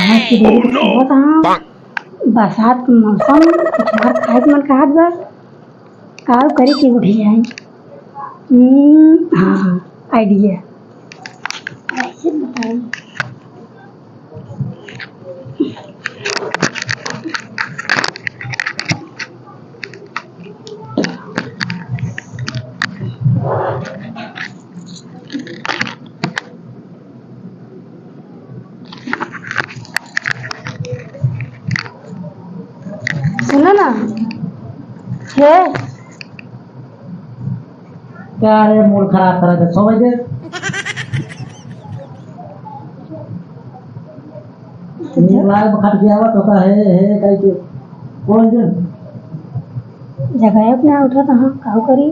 की देरी बहुत हाँ बरसात के मौसम कुछ और खाए के मन कहत बा काल करी की उठी जाए। हाँ आइडिया ऐसे बताओ। सुनो ना है क्या है मूड खराब करा था 6 बजे लाइव खट गया हुआ तो का है कहीं के कौन जन जगह अपना उठा था हाँ काऊ करी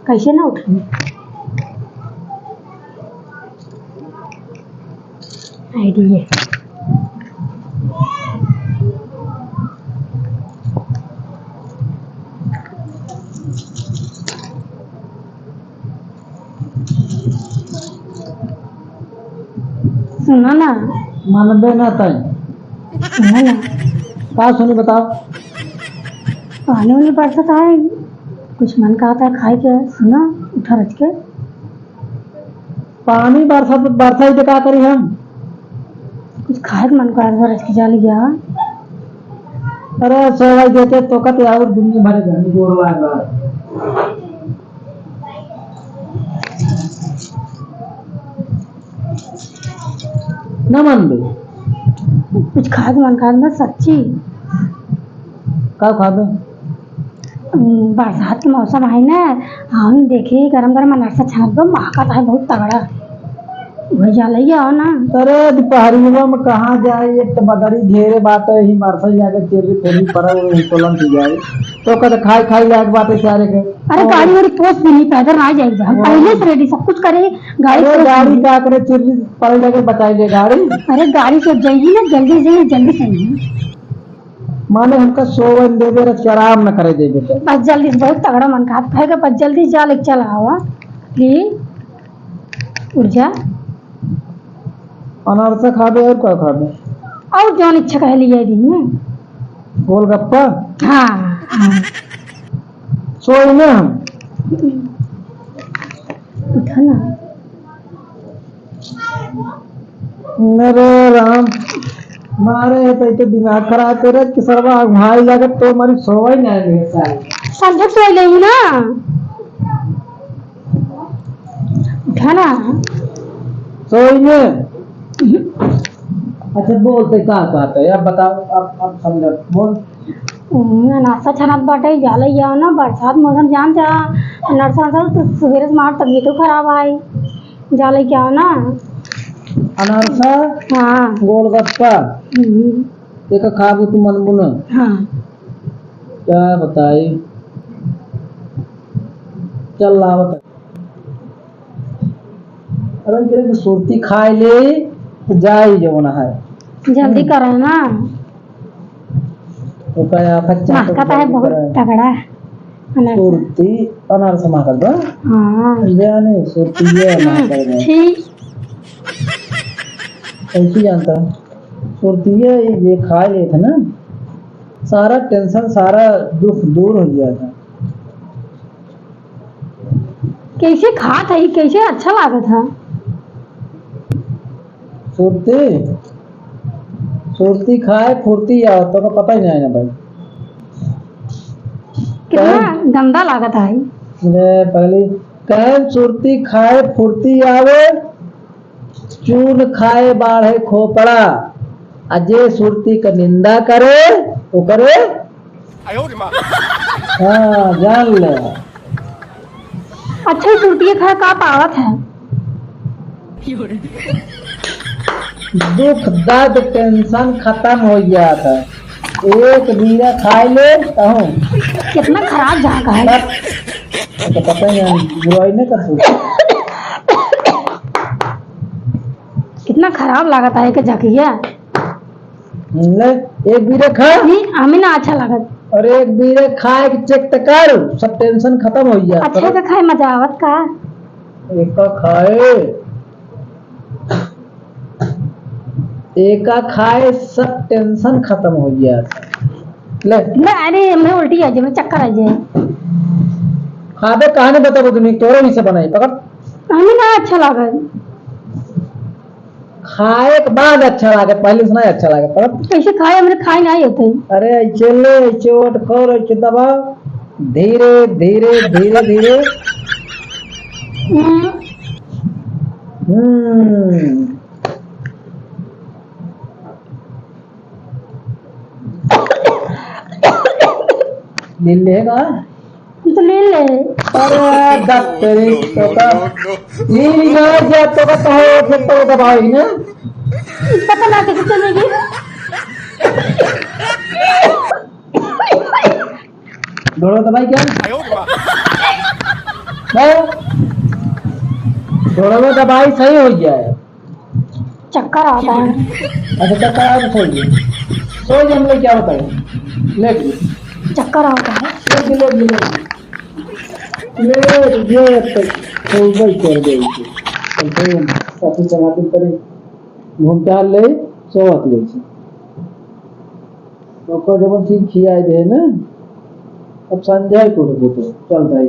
कैसे ना उठी आइडिया सुनो ना मानबे ना तई सुनो ना का सुनी बताओ। पानी वानी बरसत है कुछ मन का आता है खाए के सुनो उठा रच के पानी बरसात बरसाई तो का करी हम कुछ खाए के मन का आता रच के जा लिया। अरे 6 बजे देते तो कते और दुनिया भरे घर गोरवा ना मानबे कुछ खाए के मन का आता सच्ची का खाबे बरसात के मौसम है ना हम देखे गरम गरम अनारसा छान दो महका है बहुत तगड़ा वही जा लिया हो ना। अरे दोपहरियों में कहाँ जाए एक तो बदरी घेरे बात है ही मारसा जाके चेरी फेरी पर ही तोलन की जाए तो कद खाई खाई लायक बातें चारे के। अरे गाड़ी वाली पोस्ट भी नहीं पैदल आ जाएगा हम पहले से रेडी सब कुछ करे गाड़ी क्या करे चेरी पर जाके बचाई ले गाड़ी। अरे गाड़ी से जाइए ना जल्दी से जल्दी से माने हमका 100 वन दे दे रच आराम न करे दे बेटा बस जल्दी से बहुत तगड़ा मन का खाएगा बस जल्दी जा ले चला हुआ प्लीज ऊर्जा अनारसा खाबे और क्या खाबे और जौन इच्छा कह लिया दी गोलगप्पा हाँ हाँ सोई में हम उठा ना मेरे राम मारे है तो दिमाग खराब करे कि सरवा भाई जाके तो हमारी सोई नहीं ले सारी संजय सोई ले ना उठा ना सोई में। अच्छा बोलते का बात है अब बताओ अब समझ बोल नाश्ता छनात बाटे जाला या ना बरसात मौसम जान जा नरसा तो सवेरे से मार तबीयत खराब आई जाला क्या ना अनारसा हाँ गोलगप्पा एक खाबू तू मन बुना हाँ क्या बताई चल ला बता। अरे तेरे सुरती खाए ले तो जाई जो ना है जल्दी करो ना तो क्या कच्चा महका है बहुत तगड़ा सुरती अनारसा मार कर दो हाँ जाने सुरती है मार कर दो ठीक ऐसी जानता सुरती है ये खा ले थे ना सारा टेंशन सारा दुख दूर हो गया था। कैसे खा था ये कैसे अच्छा लगा था सुरती सुरती खाए फुर्ती आओ तो पता ही नहीं ना भाई कितना गंदा लगा था मैं पहले कह सुरती खाए फुर्ती आवे चून खाए बाढ़े खोपड़ा अजय सुरती का निंदा करे वो करे हाँ जान ले अच्छा सुरती खा का पावत है दुख दर्द टेंशन खत्म हो गया था एक बीरा खाए ले कहूँ कितना खराब जगह है तो पता नहीं बुराई नहीं कर सकते कितना खराब लागत है कि जगह ले एक बीरे खा हमें ना अच्छा लगत। और एक बीरे खाए के चेक तो कर, सब टेंशन खत्म हो गया। अच्छे का खाए मजा आवत का। एक का खाए, एक का खाए सब टेंशन खत्म हो गया। ले अरे हमें उल्टी आ जाए, चक्कर आ जाए। खाबे कहानी बताबो तुम्हें, तोरे भी से बनाई पकड़। हमें ना अच्छा लगत। खाए के बाद अच्छा लागे, पहले से नहीं अच्छा लागे पकड़। कैसे खाए, हमने खाए नहीं होते। अरे ऐसे ले, ऐसे ओट खोल, ऐसे दबा, धीरे धीरे धीरे धीरे। ले लेगा तो ले ले। अरे दब तेरी तो का नील यार जा तो का हो फिर तो दबाई ना। पता ना कैसे चलेगी। दोनों दबाई क्या है, दोनों में दबाई सही हो गया है। चक्कर आता है। अच्छा चक्कर आ तो सही है, सो हम लोग क्या बताए लेट चक्कर आता है। ले तो वही कर दे काफी चलाते पड़े घूमता ले सोवत ले तो को जब चीज खियाई दे ना अब संजय को तो चल भाई